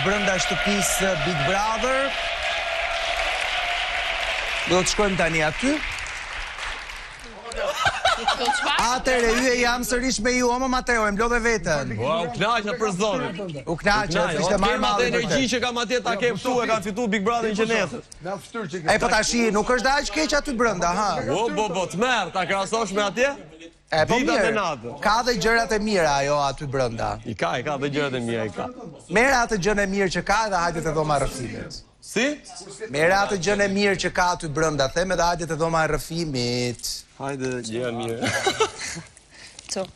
brenda shtëpisë Big Brother. Do të shkojmë tani aty. Atëre, ju e jam sërish me ju, ama Mateo, e mblodhe vetën. U knaqa për zonin. U knaqa, ishte marrë madhe për energji që kam atje ta ke këtu e kanë fitu Big Brother në qenesës. E po tashi, nuk është aq keq aty brenda, ha? Bo, të merë, ta krahasosh me atje? E po mirë, ka dhe gjërat e mira ajo aty brenda. I ka dhe gjërat e mira, i ka. Merë atë gjën e mirë që ka dhe hajde të dhoma rrëfimit. Si? Merë atë gjën e mirë që ka aty brenda, them edhe hajde të dhoma rrëfimit. Hajde gjëra mirë. Ço.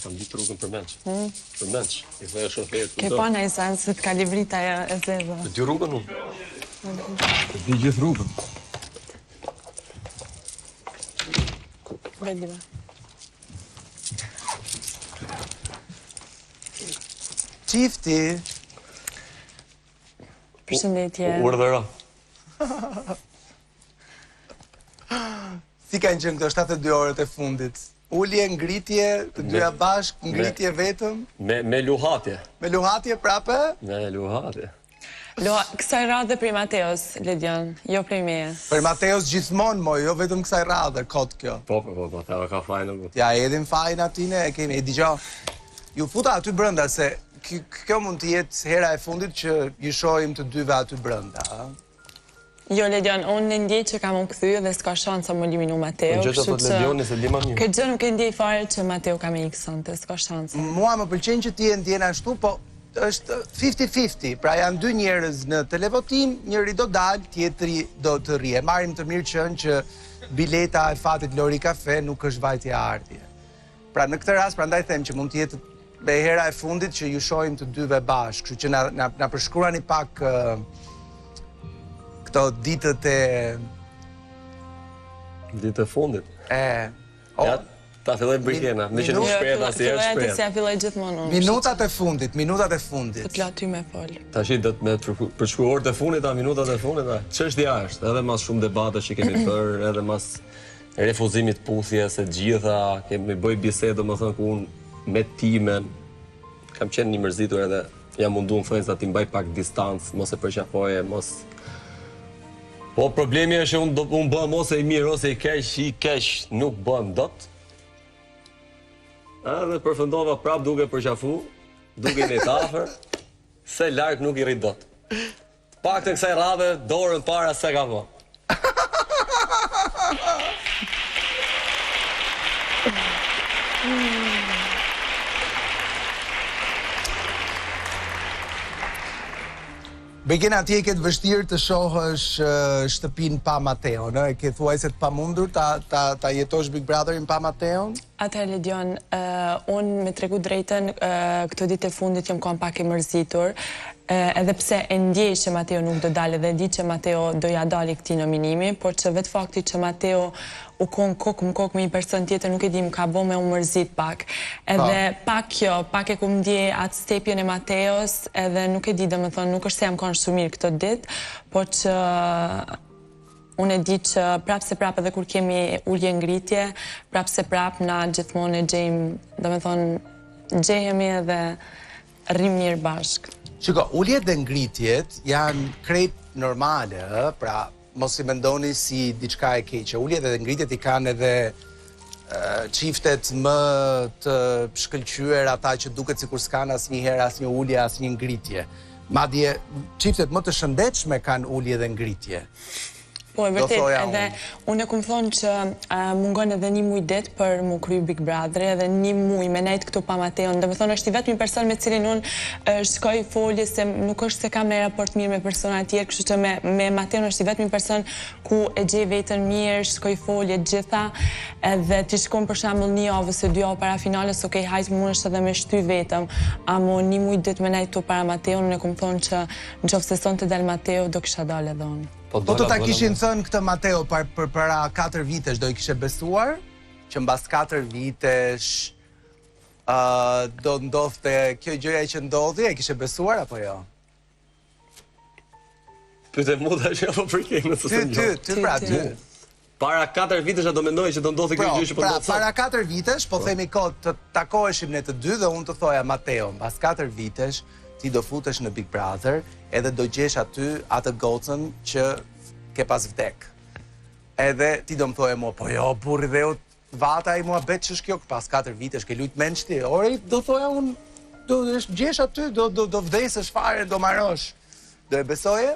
Kam ditë rrugën për menç. Për menç. I thëja shoferit. Ke pa në esan se të ka livrita e zezë. Të di rrugën unë? Të di gjithë rrugën. Vedime. Qifti. Përshëndetje. Urdhëro. Si kanë qenë këto 72 orët e fundit? Ullje, ngritje, të dyja bashk, ngritje vetëm? Me luhatje. Me luhatje prape? Me luhatje. Kësaj radhe prej Mateos, Ledion, jo prej meje. Për Mateos gjithmonë, moj, jo vetëm kësaj radhe, kot kjo. Po, Mateo ka fajnë. Ja, edhin fajnë atine, e kemi, e digjo. Ju futa aty brenda, se kjo mund të jetë hera e fundit që ju shohim të dyve aty brenda. Jo, Ledion, unë në ndjej që kam unë këthy dhe s'ka shansa më eliminu Mateo. Gjëtë të Ledioni se lima një. Këtë gjë nuk e ndjej fare që Mateo ka me iksante, s'ka shansa. Mua më pëlqen që ti e ndjen ashtu, po është 50-50, pra janë dy njerëz në televotim, njëri do dalë, tjetri do të rrie. Marim të mirë qënë që bileta e fatit Lori Kafe nuk është vajtja ardhje. Pra në këtë rast, prandaj them që mund të jetë me hera e fundit që ju shohim të dyve bashkë, kështu që na përshkruani pak këto ditët e... Ditë e fundit? Ja, ta filloj bëjkena, me që nuk shprejt asë jërë shprejt. Filloj të filloj gjithmonë unë. Minutat e fundit. Të t'la ty me folë. Ta shi, do të me përshku orët e fundit, a minutat e fundit, a çështja është, edhe mas shumë debate që kemi bërë, edhe mas refuzimit puthje, se gjitha, kemi bëj bisedë, më thënë ku unë me timen, kam qenë një mërzitur edhe jam mundu në thënë sa ti mbaj pak distancë, mos e përqafoje, mos... Po problemi është që unë bëhem ose i mirë, ose i keq nuk bëhem dot. Dhe përfundova prap duke përqafu, duke një tafër, se larkë nuk i rrit dot. Pak të kësaj radhe, dorën para se ka po. Begena ti e ketë vështirë të shohësh shtëpin pa Mateo, në? E ke thuaj se të pamundur ta jetosh Big Brotherin pa Mateon? Atëherë, Ledion, unë me tregu drejten, këto ditë e fundit jam kam pak e mërzitur, edhe pse e ndjej që Mateo nuk do dalë dhe di që Mateo do ja dali këti nominimi, por që vetë fakti që Mateo u konë kokë me një person tjetër nuk e di më ka bo me u mërzit pak. Edhe pak e ku më ndje atë stepjen e Mateos, edhe nuk e di dhe më thonë, nuk është se jam konë shumë mirë këto ditë, por që unë e di që prapë se prapë edhe kur kemi ullje ngritje, prapë se prapë na gjithmonë e gjejmë, dhe më thonë, gjejemi edhe rrim njërë bashkë. Shiko, ulljet dhe ngritjet janë krejt normale, pra mos i mendoni si diçka e keqe. Ulljet dhe ngritjet i kanë edhe qiftet më të shkëlqyer, ata që duket sikur s'kan asnjëherë asnjë ullje, asnjë ngritje. Madje qiftet më të shëndetshme kanë ullje dhe ngritje. Po, e vërtet, edhe unë e kumë thonë që mungon edhe një muj det për mu kryu Big Brother, edhe një muj me nejtë këtu pa Mateon. Dhe me thonë, është i vetë një person me cilin unë shkoj folje, se nuk është se kam në raport mirë me persona tjerë, kështu që me Mateon është i vetë një person ku e gjej vetën mirë, shkoj folje gjitha, edhe t'i shkon për shambull një avë ose dy avë para finales, okej, hajtë mund është edhe me shty vetëm, amo një muj det me nejtë këtu para Mateon, unë e kumë thonë që në qofë se son të del Mateo, do kisha dalë edhe unë. Po të ta kishin thënë këtë Mateo për para 4 vitesh, do i kishe besuar? Që mbas 4 vitesh do ndodhte kjo gjëja që ndodhi, e kishe besuar apo jo? Pyte mu tash apo për kemi? Ty pra, ty. Para 4 vitesh do mendoj që do ndodhi kjo gjë që po ndodh sot. Para 4 vitesh, po themi kot të takoheshim ne të dy dhe unë të thoja Mateo, pas 4 vitesh ti do futesh në Big Brother edhe do gjesh aty atë gocën që ke pas vdek. Edhe ti do më thoje mua, po jo, burri dhe jo, vata i mua bet që shkjo, pas 4 vitesh ke lujt menç ti. Ore, do thoja unë, do gjesh aty, do vdesësh fare, do marrosh. Do e besoje?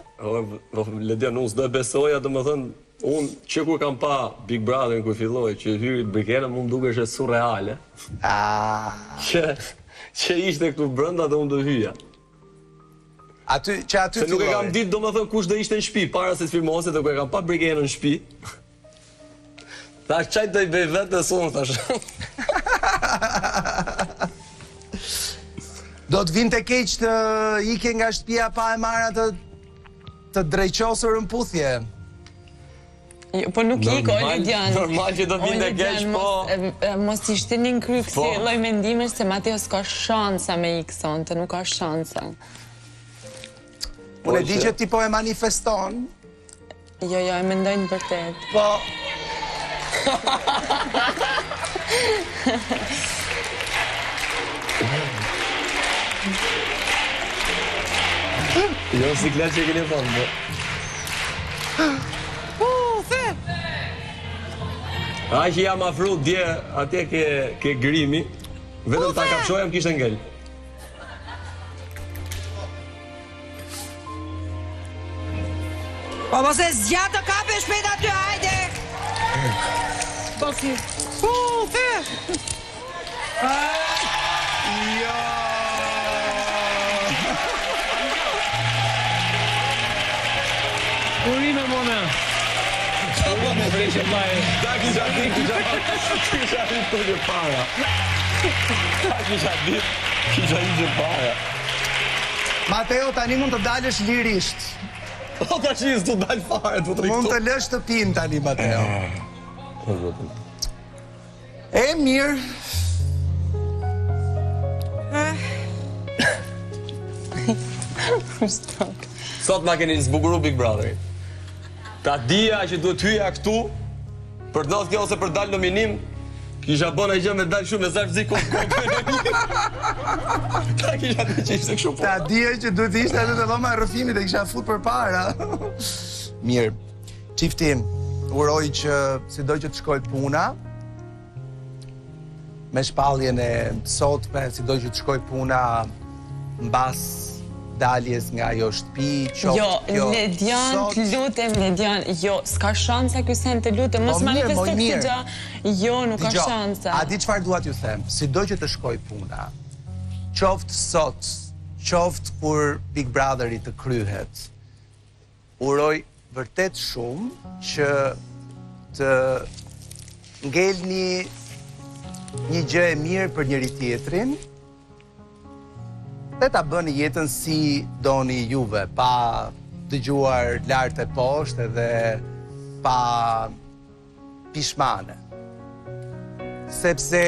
Ledian, unë s'do e besoja, do më thënë, unë që kur kam pa Big Brother kur filloj, që hyri Brikena, mu më duke shë surreale. Që ishte këtu brënda dhe unë do hyja. Që aty se nuk e kam ditë, do më thënë, kush do ishte në shpi, para se s'firmose, dhe kur e kam pa Brikena në shpi. Thash, qaj të i bej vetë dhe sonë, thash. Do të vinte keq të ike nga shtëpia pa e marrë të drejqosur në puthje. Po nuk iko, Lidian. Normal që do vinte keq, po. Mos i shtini në kry kësi lloj mendimesh se Mateo s'ka shansa me ikë sonte, nuk ka shansa. Unë e di që ti po e manifeston. Jo, e mendojnë vërtet. Po. Jo, si klet që e keni thonë, a që jam afru dje, atje ke grimi, vetëm ta kapshojam kishte ngell. Po mos e zgjat të kape shpejt aty, hajde! Po si... Jo! Urime, mona! Urime, breqe baje. Ta kisha dit të një para. Ta kisha dit, kisha një që para. Mateo, tani mund të dalësh lirisht. O ta që s'du dalë fare, të të Mund të lësh të pinë tani, Mateo. E mirë. Sot ma keni zbuguru Big Brother. Ta dija që duhet hyja këtu, për të kjo ose për dalë nominim, kisha bëna i gjë me dalë shumë e zartë zikon Ta kisha të që ishte kështu po. Ta dija që duhet ishte atë të dhoma e rëfimit e kisha fut për para. Mirë. Qiftim, uroj që si do që të shkoj puna, me shpalljen e sotme, si do që të shkoj puna mbas daljes nga jo shtëpi, Jo, Ledian, të lutem, Ledian, jo, s'ka shansa ky sen, të lutem, mos manifesto këtë gjë. Jo, nuk ka shansa. A di çfarë dua t'ju them? Sido që të shkoj puna, qoftë sot, qoftë kur Big Brotheri të kryhet, uroj vërtet shumë që të ngelni një gjë e mirë për njëri tjetrin, dhe ta bëni jetën si doni juve, pa dëgjuar lart e poshtë edhe pa pishmane. Sepse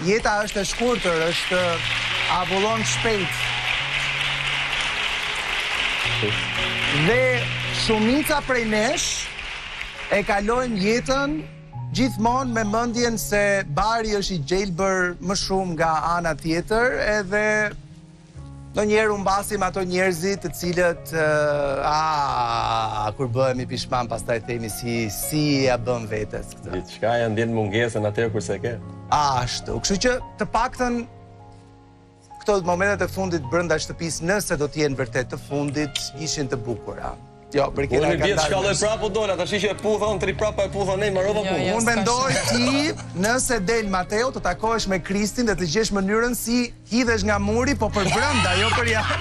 jeta është e shkurtër, është avullon shpejt. Dhe shumica prej nesh e kalojnë jetën gjithmonë me mendjen se bari është i gjelbër më shumë nga ana tjetër, edhe ndonjëherë u mbasim ato njerëzit të cilët kur bëhemi pishman pastaj themi si ja bën vetes këtë. Diçka ja ndjen mungesën atëherë kurse ke. Ashtu, kështu që të paktën këto momentet e fundit brenda shtëpisë, nëse do të jenë vërtet të fundit, ishin të bukura. Jo, Brikena ka dalë. Unë shkalloj prapë dola, tash që e putha, unë tri prapa e putha ne, marrova punë. Unë mendoj ti, nëse del Mateo, të takohesh me Kristin dhe të gjesh mënyrën si hidhesh nga muri, po për brenda, jo për jashtë.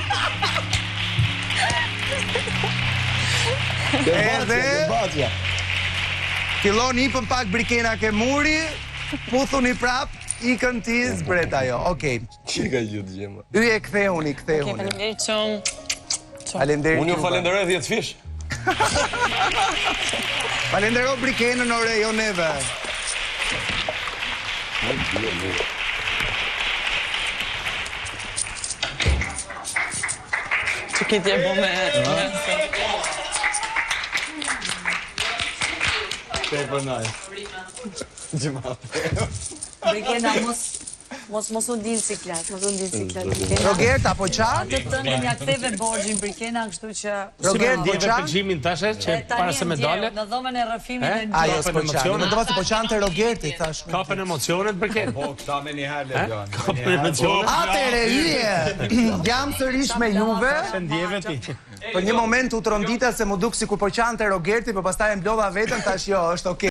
Edhe fillon hipën pak Brikena ke muri, puthuni prap, ikën ti zbreta jo. Okej. Që ka gjithë gjema? Yje kthehuni. Faleminderit shumë. Falenderit. Unë ju falenderoj 10 fish. Falendero Brikenën, ore, jo neve. Që këtë e bo me... Tepër nice. Brikena, mos u ndin siklet, Rogert apo qa? Atë tënde mja ktheve borxhin Brikena, kështu që... Rogert po qa? Pëlqimin tashe që para se me dale? Në dhomën e rrëfimit e ndjerë. Ajo s'po qa. Në dova si po qante Rogerti, thash. Kapën emocionet Briken. Po, këta me njëherë Lebion. Kapën emocionet. Atere yje, jam sërish me juve. Ndjeve ti. Për një moment u trondita se mu duk si kur po qante Rogerti, për pastaj e mblodha vetën, tash jo, është okej.